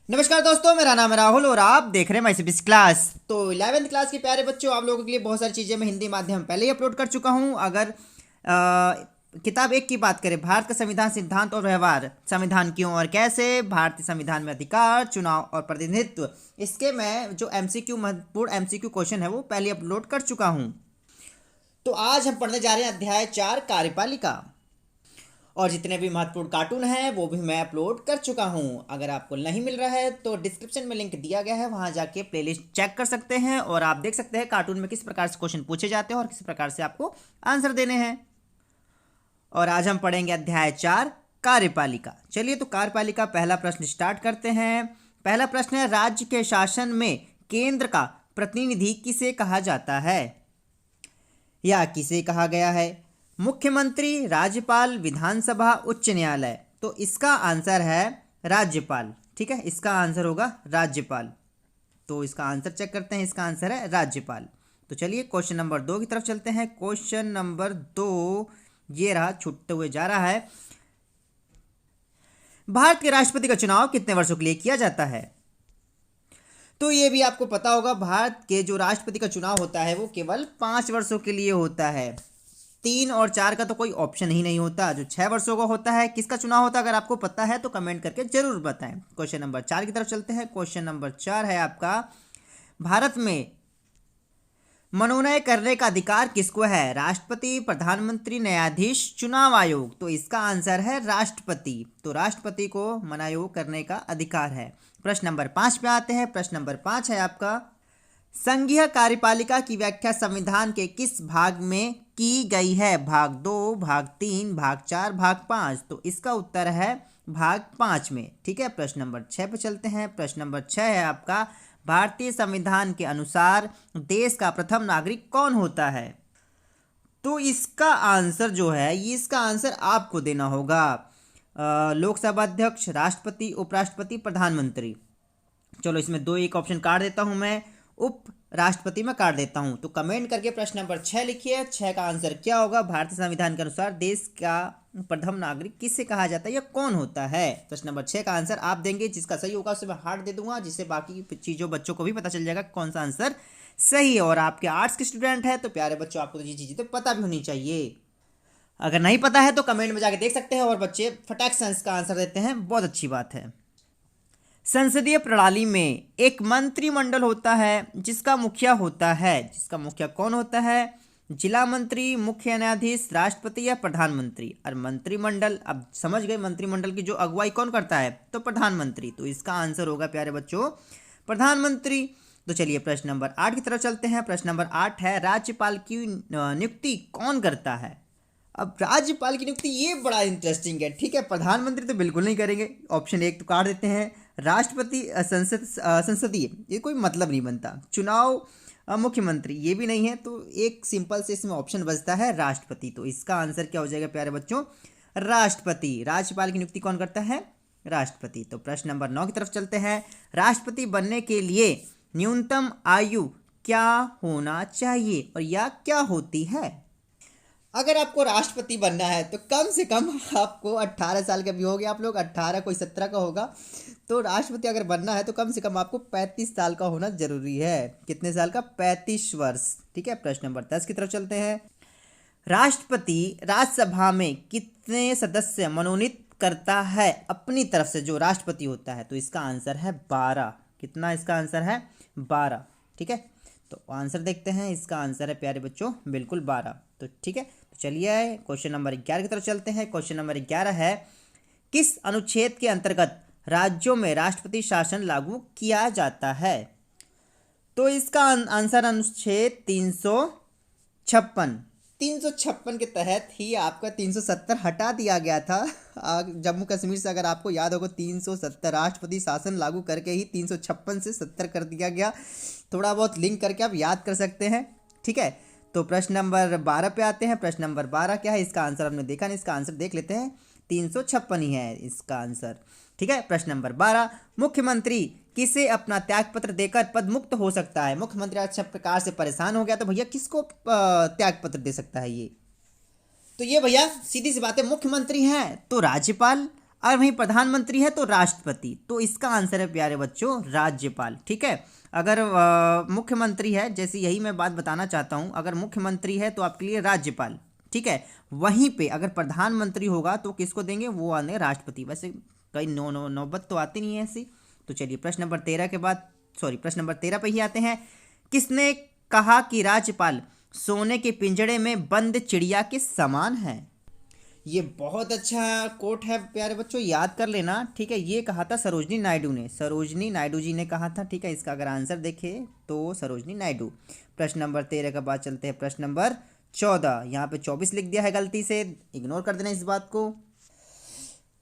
नमस्कार दोस्तों, मेरा नाम है राहुल और आप देख रहे हैं माई सीबीएसई क्लास। तो 11वीं क्लास के प्यारे बच्चों, आप लोगों के लिए बहुत सारी चीज़ें मैं हिंदी माध्यम पहले ही अपलोड कर चुका हूं। अगर किताब एक की बात करें, भारत का संविधान सिद्धांत और व्यवहार, संविधान क्यों और कैसे, भारतीय संविधान में अधिकार, चुनाव और प्रतिनिधित्व, इसके मैं जो एमसीक्यू महत्वपूर्ण एमसीक्यू क्वेश्चन है वो पहले अपलोड कर चुका हूँ। तो आज हम पढ़ने जा रहे हैं अध्याय 4 कार्यपालिका, और जितने भी महत्वपूर्ण कार्टून हैं वो भी मैं अपलोड कर चुका हूं। अगर आपको नहीं मिल रहा है तो डिस्क्रिप्शन में लिंक दिया गया है, वहां जाके प्लेलिस्ट चेक कर सकते हैं और आप देख सकते हैं कार्टून में किस प्रकार से क्वेश्चन पूछे जाते हैं और किस प्रकार से आपको आंसर देने हैं। और आज हम पढ़ेंगे अध्याय 4 कार्यपालिका। चलिए तो कार्यपालिका पहला प्रश्न स्टार्ट करते हैं। पहला प्रश्न है, राज्य के शासन में केंद्र का प्रतिनिधि किसे कहा जाता है या किसे कहा गया है? मुख्यमंत्री, राज्यपाल, विधानसभा, उच्च न्यायालय। तो इसका आंसर है राज्यपाल। ठीक है, इसका आंसर होगा राज्यपाल। तो इसका आंसर चेक करते हैं, इसका आंसर है राज्यपाल। तो चलिए क्वेश्चन नंबर 2 की तरफ चलते हैं। क्वेश्चन नंबर 2 ये रहा, छूटते हुए जा रहा है। भारत के राष्ट्रपति का चुनाव कितने वर्षों के लिए किया जाता है? तो ये भी आपको पता होगा, भारत के जो राष्ट्रपति का चुनाव होता है वो केवल 5 वर्षों के लिए होता है। 3 और 4 का तो कोई ऑप्शन ही नहीं होता। जो 6 वर्षों का होता है, किसका चुनाव होता है, अगर आपको पता है तो कमेंट करके जरूर बताएं। क्वेश्चन नंबर 4 की तरफ चलते हैं। क्वेश्चन नंबर 4 है आपका, भारत में मनोनयन करने का अधिकार किसको है? राष्ट्रपति, प्रधानमंत्री, न्यायाधीश, चुनाव आयोग। तो इसका आंसर है राष्ट्रपति। तो राष्ट्रपति को मनोनयन करने का अधिकार है। प्रश्न नंबर 5 पे आते हैं। प्रश्न नंबर 5 है आपका, संघीय कार्यपालिका की व्याख्या संविधान के किस भाग में की गई है? भाग 2, भाग 3, भाग 4, भाग 5। तो इसका उत्तर है भाग 5 में। ठीक है, प्रश्न नंबर 6 पे चलते हैं। प्रश्न नंबर 6 है आपका, भारतीय संविधान के अनुसार देश का प्रथम नागरिक कौन होता है? तो इसका आंसर जो है, ये इसका आंसर आपको देना होगा। लोकसभा अध्यक्ष, राष्ट्रपति, उपराष्ट्रपति, प्रधानमंत्री। चलो इसमें दो एक ऑप्शन काट देता हूं मैं, उप राष्ट्रपति में काट देता हूं। तो कमेंट करके प्रश्न नंबर 6 लिखिए। 6 का आंसर क्या होगा? भारतीय संविधान के अनुसार देश का प्रथम नागरिक किसे कहा जाता है या कौन होता है? प्रश्न नंबर 6 का आंसर आप देंगे, जिसका सही होगा उसे मैं हार्ट दे दूंगा, जिससे बाकी चीज़ों बच्चों को भी पता चल जाएगा कौन सा आंसर सही है। और आपके आर्ट्स के स्टूडेंट है तो प्यारे बच्चों, आपको तो ये चीज़ें तो पता भी होनी चाहिए। अगर नहीं पता है तो कमेंट में जाके देख सकते हैं और बच्चे फटाक से इसका आंसर देते हैं, बहुत अच्छी बात है। संसदीय प्रणाली में एक मंत्रिमंडल होता है जिसका मुखिया होता है, जिसका मुखिया कौन होता है? जिला मंत्री, मुख्य न्यायाधीश, राष्ट्रपति या प्रधानमंत्री? और मंत्रिमंडल, अब समझ गए मंत्रिमंडल की जो अगुवाई कौन करता है? तो प्रधानमंत्री। तो इसका आंसर होगा प्यारे बच्चों प्रधानमंत्री। तो चलिए प्रश्न नंबर 8 की तरफ चलते हैं। प्रश्न नंबर 8 है, राज्यपाल की नियुक्ति कौन करता है? अब राज्यपाल की नियुक्ति ये बड़ा इंटरेस्टिंग है। ठीक है, प्रधानमंत्री तो बिल्कुल नहीं करेंगे, ऑप्शन 1 तो काट देते हैं। राष्ट्रपति, संसदीय, ये कोई मतलब नहीं बनता। चुनाव, मुख्यमंत्री, ये भी नहीं है। तो एक सिंपल से इसमें ऑप्शन बचता है राष्ट्रपति। तो इसका आंसर क्या हो जाएगा प्यारे बच्चों? राष्ट्रपति। राज्यपाल की नियुक्ति कौन करता है? राष्ट्रपति। तो प्रश्न नंबर 9 की तरफ चलते हैं। राष्ट्रपति बनने के लिए न्यूनतम आयु क्या होना चाहिए और या क्या होती है? अगर आपको राष्ट्रपति बनना है तो कम से कम आपको 18 साल के भी हो गए आप लोग, 18 कोई 17 का होगा। तो राष्ट्रपति अगर बनना है तो कम से कम आपको 35 साल का होना जरूरी है। कितने साल का? 35 वर्ष। ठीक है, प्रश्न नंबर 10 की तरफ चलते हैं। राष्ट्रपति राज्यसभा में कितने सदस्य मनोनीत करता है अपनी तरफ से, जो राष्ट्रपति होता है? तो इसका आंसर है 12। कितना इसका आंसर है? 12। ठीक है, तो आंसर देखते हैं। इसका आंसर है प्यारे बच्चों बिल्कुल 12। तो ठीक है, तो चलिए क्वेश्चन नंबर 11 की तरफ चलते हैं। क्वेश्चन नंबर 11 है, किस अनुच्छेद के अंतर्गत राज्यों में राष्ट्रपति शासन लागू किया जाता है? तो इसका आंसर अनुच्छेद 356। 356 के तहत ही आपका 370 हटा दिया गया था। जम्मू कश्मीर से अगर आपको याद होगा, 370 राष्ट्रपति शासन लागू करके ही 356 से 70 कर दिया गया। थोड़ा बहुत लिंक करके आप याद कर सकते हैं। ठीक है, तो प्रश्न नंबर 12 पे आते हैं। प्रश्न नंबर 12 क्या है? इसका आंसर हमने देखा नहीं, इसका आंसर देख लेते हैं। 356 ही है इसका आंसर। ठीक है, प्रश्न नंबर 12, मुख्यमंत्री किसे अपना त्यागपत्र देकर पद मुक्त हो सकता है? मुख्यमंत्री अच्छा प्रकार से परेशान हो गया तो भैया किसको त्यागपत्र दे सकता है ये? तो ये भैया सीधी सी बात है, मुख्यमंत्री हैं तो राज्यपाल, और वहीं प्रधानमंत्री है तो राष्ट्रपति। तो इसका आंसर है प्यारे बच्चों राज्यपाल। ठीक है, अगर मुख्यमंत्री है, जैसे यही मैं बात बताना चाहता हूँ, अगर मुख्यमंत्री है तो आपके लिए राज्यपाल। ठीक है, वहीं पे अगर प्रधानमंत्री होगा तो किसको देंगे, वो आने राष्ट्रपति। वैसे कई नौबत तो आती नहीं है ऐसी। तो चलिए प्रश्न नंबर 13 के बाद प्रश्न नंबर 13 पे ही आते हैं। किसने कहा कि राज्यपाल सोने के पिंजड़े में बंद चिड़िया के समान है? ये बहुत अच्छा कोट है प्यारे बच्चों, याद कर लेना। ठीक है, ये कहा था सरोजनी नायडू ने, सरोजनी नायडू जी ने कहा था। ठीक है, इसका अगर आंसर देखें तो सरोजनी नायडू। प्रश्न नंबर 13 के बाद चलते हैं प्रश्न नंबर 14। यहाँ पे 24 लिख दिया है गलती से, इग्नोर कर देना इस बात को।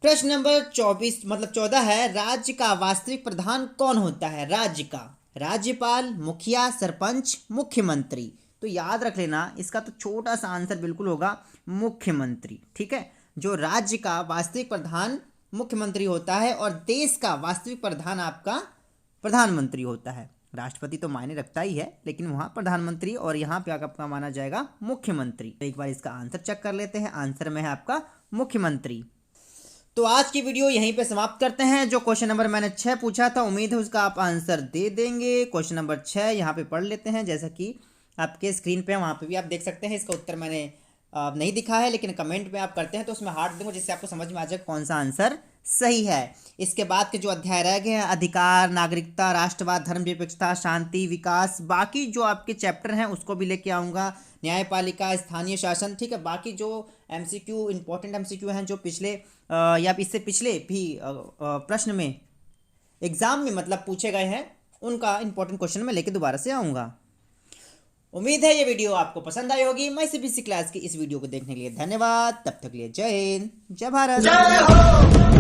प्रश्न नंबर 24 मतलब 14 है, राज्य का वास्तविक प्रधान कौन होता है? राज्य का राज्यपाल, मुखिया, सरपंच, मुख्यमंत्री। तो याद रख लेना, इसका तो छोटा सा आंसर बिल्कुल होगा मुख्यमंत्री। ठीक है, जो राज्य का वास्तविक प्रधान मुख्यमंत्री होता है और देश का वास्तविक प्रधान आपका प्रधानमंत्री होता है। राष्ट्रपति तो मायने रखता ही है, लेकिन वहाँ प्रधानमंत्री और यहाँ पे आपका माना जाएगा मुख्यमंत्री। तो एक बार इसका आंसर चेक कर लेते हैं, आंसर में है आपका मुख्यमंत्री। तो आज की वीडियो यहीं पे समाप्त करते हैं। जो क्वेश्चन नंबर मैंने 6 पूछा था, उम्मीद है उसका आप आंसर दे देंगे। क्वेश्चन नंबर 6 यहाँ पे पढ़ लेते हैं, जैसा कि आपके स्क्रीन पे, वहाँ पे भी आप देख सकते हैं। इसका उत्तर मैंने नहीं दिखा है, लेकिन कमेंट में आप करते हैं तो उसमें हार्ट दूंगा, जिससे आपको समझ में आ जाए कौन सा आंसर सही है। इसके बाद के जो अध्याय रह गए हैं, अधिकार, नागरिकता, राष्ट्रवाद, धर्मनिरपेक्षता, शांति, विकास, बाकी जो आपके चैप्टर हैं उसको भी लेके आऊँगा। न्यायपालिका, स्थानीय शासन। ठीक है, बाकी जो MCQ इंपॉर्टेंट MCQ हैं जो पिछले या इससे पिछले भी प्रश्न में एग्जाम में मतलब पूछे गए हैं, उनका इंपॉर्टेंट क्वेश्चन मैं लेके दोबारा से आऊँगा। उम्मीद है ये वीडियो आपको पसंद आई होगी। मैं CBSE क्लास की इस वीडियो को देखने के लिए धन्यवाद। तब तक के लिए जय हिंद, जय भारत।